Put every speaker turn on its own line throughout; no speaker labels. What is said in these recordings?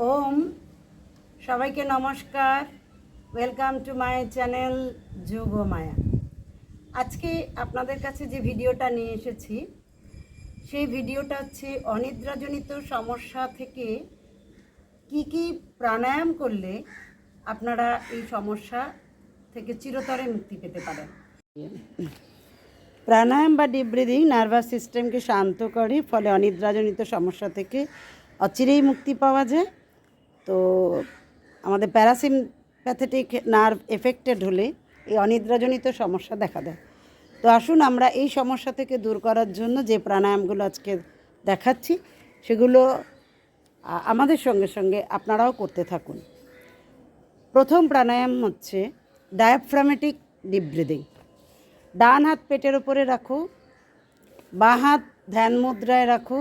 ওম সবাইকে নমস্কার। Welcome to my channel যোগ মায়া। আজকে আপনাদের কাছে যে ভিডিওটা নিয়ে এসেছি সেই ভিডিওটা হচ্ছে অনিদ্রাজনিত সমস্যা থেকে কি কি প্রাণায়াম করলে আপনারা এই সমস্যা থেকে চিরতরে মুক্তি পেতে পারেন। প্রাণায়াম বা ডিপ ব্রিদিং নার্ভাস সিস্টেমকে শান্ত করে, ফলে অনিদ্রাজনিত সমস্যা থেকে অচিরেই মুক্তি পাওয়া যায়। তো আমাদের প্যারাসিম্প্যাথেটিক নার্ভ এফেক্টেড হলে এই অনিদ্রাজনিত সমস্যা দেখা দেয়। তো আসুন আমরা এই সমস্যা থেকে দূর করার জন্য যে প্রাণায়ামগুলো আজকে দেখাচ্ছি সেগুলো আমাদের সঙ্গে সঙ্গে আপনারাও করতে থাকুন। প্রথম প্রাণায়াম হচ্ছে ডায়াফ্রামেটিক ডিপ ব্রিদিং। ডান হাত পেটের ওপরে রাখো, বাঁ হাত ধ্যান মুদ্রায় রাখো,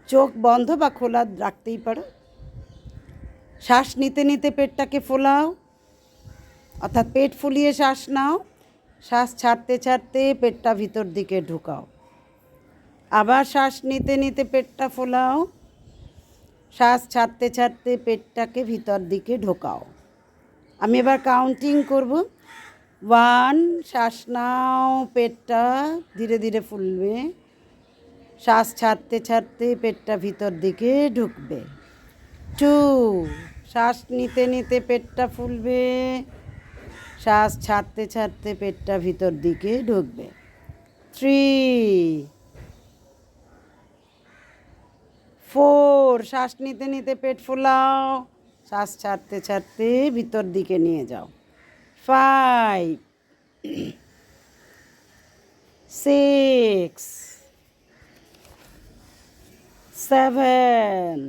চোখ বন্ধ বা খোলা রাখতেই পারো। শ্বাস নিতে নিতে পেটটাকে ফোলাও, অর্থাৎ পেট ফুলিয়ে শ্বাস নাও। শ্বাস ছাড়তে ছাড়তে পেটটা ভিতর দিকে ঢুকাও। আবার শ্বাস নিতে নিতে পেটটা ফোলাও, শ্বাস ছাড়তে ছাড়তে পেটটাকে ভিতর দিকে ঢোকাও। আমি এবার কাউন্টিং করব। 1, শ্বাস নাও, পেটটা ধীরে ধীরে ফুলবে, শ্বাস ছাড়তে ছাড়তে পেটটা ভিতর দিকে ঢুকবে। 2, শ্বাস নিতে নিতে পেটটা ফুলবে, শ্বাস ছাড়তে ছাড়তে পেটটা ভিতর দিকে ঢুকবে। 3, 4, শ্বাস নিতে নিতে পেট ফুলাও, শ্বাস ছাড়তে ছাড়তে ভিতর দিকে নিয়ে যাও। 5, 6, 7,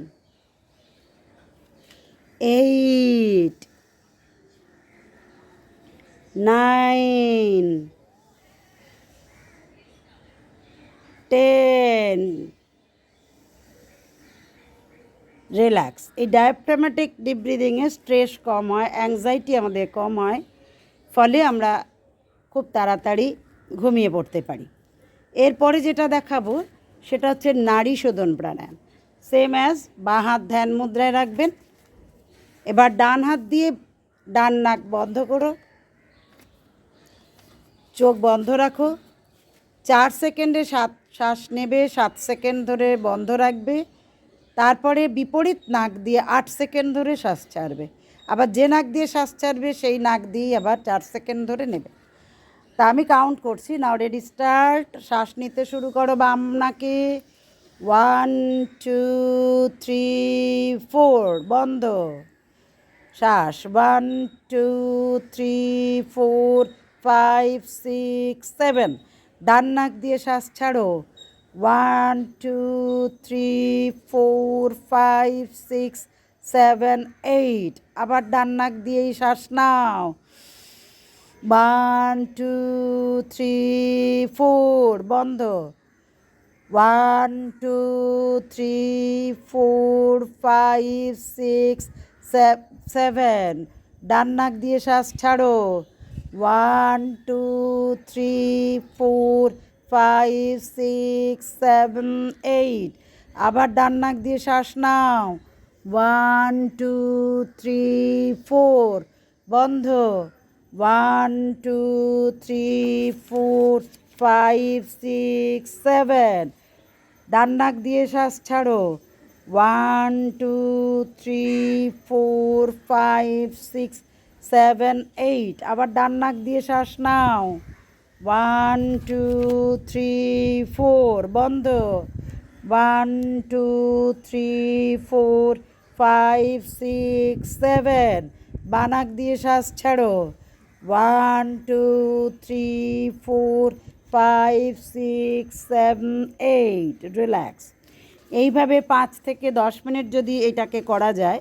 8, 9, 10। রিল্যাক্স। এই ডায়াফ্রামেটিক ডিপ ব্রিদিংয়ে স্ট্রেস কম হয়, অ্যাংজাইটি আমাদের কম হয়, ফলে আমরা খুব তাড়াতাড়ি ঘুমিয়ে পড়তে পারি। এরপরে যেটা দেখাবো সেটা হচ্ছে নাড়ি শোধন প্রাণায়াম। সেম অ্যাজ বাঁ হাত ধ্যান মুদ্রায় রাখবেন। এবার ডান হাত দিয়ে ডান নাক বন্ধ করো, চোখ বন্ধ রাখো। 4 সেকেন্ডে শ্বাস নেবে, 7 সেকেন্ড ধরে বন্ধ রাখবে। তারপরে বিপরীত নাক দিয়ে 8 সেকেন্ড ধরে শ্বাস ছাড়বে। আবার যে নাক দিয়ে শ্বাস ছাড়বে সেই নাক দিয়েই আবার 4 সেকেন্ড ধরে নেবে। তা আমি কাউন্ট করছি। নাও রেডি, স্টার্ট। শ্বাস নিতে শুরু করো বাম নাকে। 1, 2, 3, 4, বন্ধ। শ্বাস 1, 2, 3, 4, 5, 6, 7। ডান নাক দিয়ে শ্বাস ছাড়ো। 1, 2, 3, 4, 5, 6, 7, 8। আবার ডান নাক দিয়েই শ্বাস নাও। 1, 2, 3, 4, বন্ধ। 1, 2, 3, 4, 5, 6, 7। ডান নাক দিয়ে শ্বাস ছাড়ো। 1, 2, 3, 4, 5, 6, 7, 8। আবার ডান নাক দিয়ে শ্বাস নাও। 1, 2, 3, 4, বন্ধ। 1, 2, 3, 4, 5, 6, 7। ডান নাক দিয়ে শ্বাস ছাড়ো। 1, 2, 3, 4, 5, 6, 7, 8। আবার ডান নাক দিয়ে শ্বাস নাও। 1, 2, 3, 4, বন্ধ। 1, 2, 3, 4, 5, 6, 7। বাঁ নাক দিয়ে শ্বাস ছাড়ো। 1, 2, 3, 4, 5, 6, 7, 8। রিল্যাক্স। এইভাবে 5 থেকে 10 মিনিট যদি এটাকে করা যায়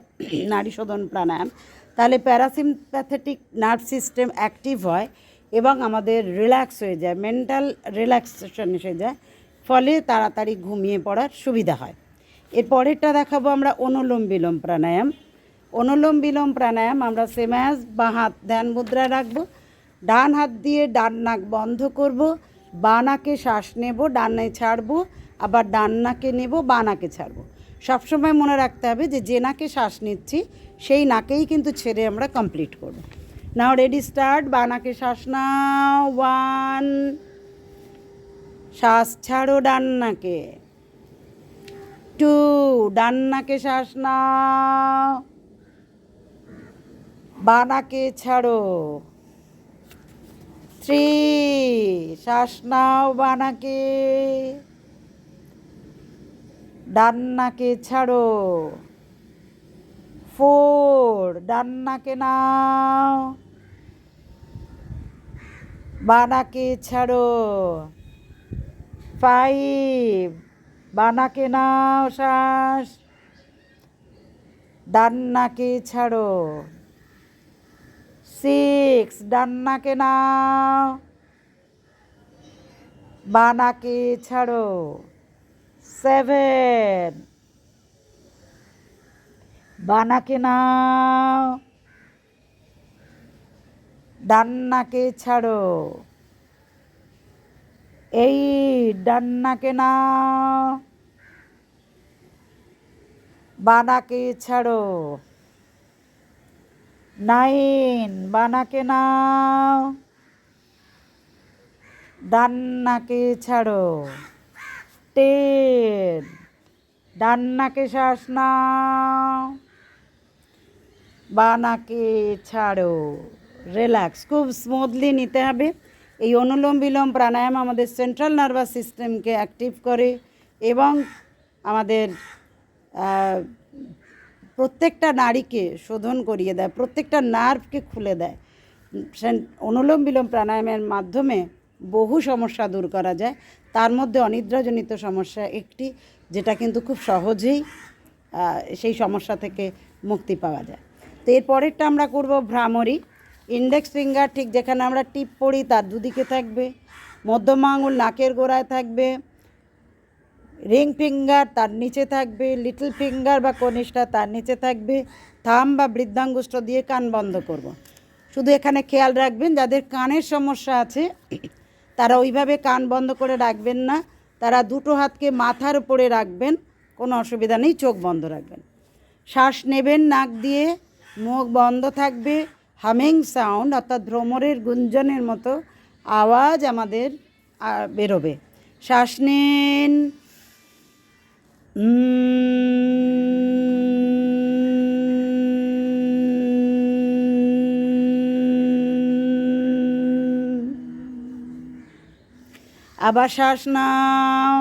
নাড়ি শোধন প্রাণায়াম, তাহলে প্যারাসিম্প্যাথেটিক নার্ভ সিস্টেম অ্যাক্টিভ হয় এবং আমাদের রিল্যাক্স হয়ে যায়, মেন্টাল রিল্যাক্সেশন এসে যায়, ফলে তাড়াতাড়ি ঘুমিয়ে পড়ার সুবিধা হয়। এর পরেরটা দেখাবো আমরা অনুলোম বিলোম প্রাণায়াম। অনুলোম বিলোম প্রাণায়াম আমরা সেম অ্যাজ বাঁ হাত ধ্যান মুদ্রায় রাখবো, ডান হাত দিয়ে ডান নাক বন্ধ করব, বাঁ নাকে শ্বাস নেব, ডানে ছাড়বো, আবার ডান নাকে নেব, বাঁ নাকে ছাড়বো। সবসময় মনে রাখতে হবে যে নাকে শ্বাস নিচ্ছি সেই নাকেই কিন্তু ছেড়ে আমরা কমপ্লিট করব। নাও রেডি স্টার্ট। বা নাকে শ্বাস নাও, 1, শ্বাস ছাড়ো ডান নাকে, 2, ডান নাকে শ্বাস নাও, বা নাকে ছাড়ো, 3, শ্বাস নাও বা নাকে, ডান নাকে ছাড়ো, 4, ডান নাকে নাও, বা নাকে ছাড়ো, 5, বা নাকে নাও শ্বাস, ডান নাকে ছাড়ো, 6, ডান নাকে নাও, বা নাকে ছাড়ো, 7, বা নাকে নাও, ডান নাকে ছাড়ো, 8, ডান নাকে নাও, বা নাকে ছাড়ো, 9, বা নাকে নাও, ডান নাকে ছাড়ো, 10, ডান নাকে শ্বাস নাও, বা নাকে ছাড়ো। রিল্যাক্স, খুব স্মুথলি নিতে হবে। এই অনুলোম বিলোম প্রাণায়াম আমাদের সেন্ট্রাল নার্ভাস সিস্টেমকে অ্যাক্টিভ করে এবং আমাদের প্রত্যেকটা নাড়িকে শোধন করিয়ে দেয়, প্রত্যেকটা নার্ভকে খুলে দেয়। অনুলোম বিলোম প্রাণায়ামের মাধ্যমে বহু সমস্যা দূর করা যায়, তার মধ্যে অনিদ্রাজনিত সমস্যা একটি, যেটা কিন্তু খুব সহজেই সেই সমস্যা থেকে মুক্তি পাওয়া যায়। তো এর পরেরটা আমরা করব ভ্রামরী। ইন্ডেক্স ফিঙ্গার ঠিক যেখানে আমরা টিপ পড়ি তার দুদিকে থাকবে, মধ্যমা আঙুল নাকের গোড়ায় থাকবে, রিং ফিঙ্গার তার নিচে থাকবে, লিটল ফিঙ্গার বা কনিষ্ঠা তার নিচে থাকবে, থাম বা বৃদ্ধাঙ্গুষ্ঠ দিয়ে কান বন্ধ করব। শুধু এখানে খেয়াল রাখবেন যাদের কানের সমস্যা আছে তারা ওইভাবে কান বন্ধ করে রাখবেন না, তারা দুটো হাতকে মাথার উপরে রাখবেন, কোনো অসুবিধা নেই, চোখ বন্ধ রাখবেন। শ্বাস নেবেন নাক দিয়ে, মুখ বন্ধ থাকবে, হামিং সাউন্ড অর্থাৎ ভ্রমরের গুঞ্জনের মতো আওয়াজ আমাদের বেরোবে। শ্বাস নিন, আবার শ্বাস নাও,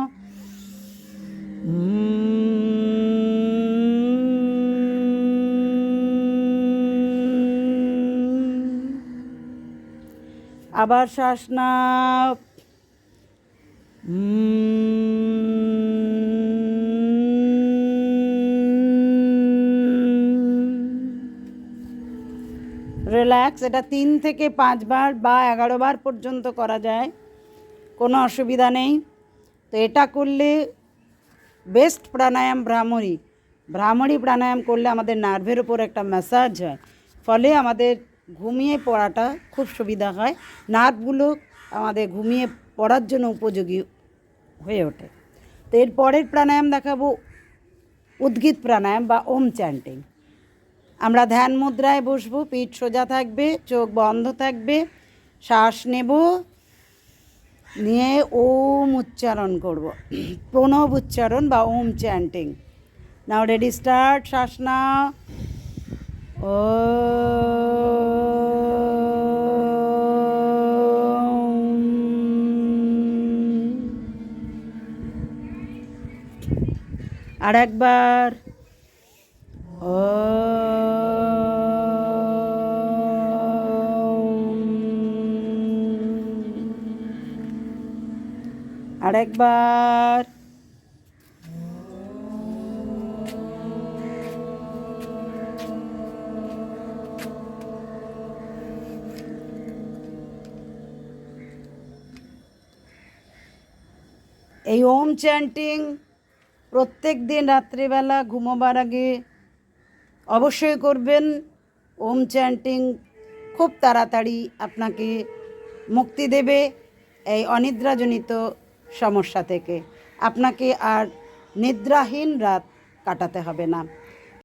আবার শ্বাস নাও, রিল্যাক্স। এটা 3 থেকে 5 বার বা 11 বার পর্যন্ত করা যায়, কোনো অসুবিধা নেই। তো এটা করলে বেস্ট প্রাণায়াম ভ্রামরী। ভ্রামরী প্রাণায়াম করলে আমাদের নার্ভের ওপর একটা ম্যাসাজ হয়, ফলে আমাদের ঘুমিয়ে পড়াটা খুব সুবিধা হয়, নার্ভগুলো আমাদের ঘুমিয়ে পড়ার জন্য উপযোগী হয়ে ওঠে। তো এর পরের প্রাণায়াম দেখাবো উদ্গীত প্রাণায়াম বা ওম চ্যান্টিং। আমরা ধ্যান মুদ্রায় বসবো, পিঠ সোজা থাকবে, চোখ বন্ধ থাকবে, শ্বাস নেব, নিয়ে ওম উচ্চারণ করব, প্রণব উচ্চারণ বা ওম চ্যান্টিং। নাও রেডি স্টার্ট। শ্বাস নাও, ও, আর একবার, ও, আরেকবার, এই ওম চ্যান্টিং প্রত্যেক দিন রাত্রিবেলা ঘুমোবার আগে অবশ্যই করবেন। ওম চ্যান্টিং খুব তাড়াতাড়ি আপনাকে মুক্তি দেবে এই অনিদ্রাজনিত সমস্যা থেকে, আপনাকে আর নিদ্রাহীন রাত কাটাতে হবে না।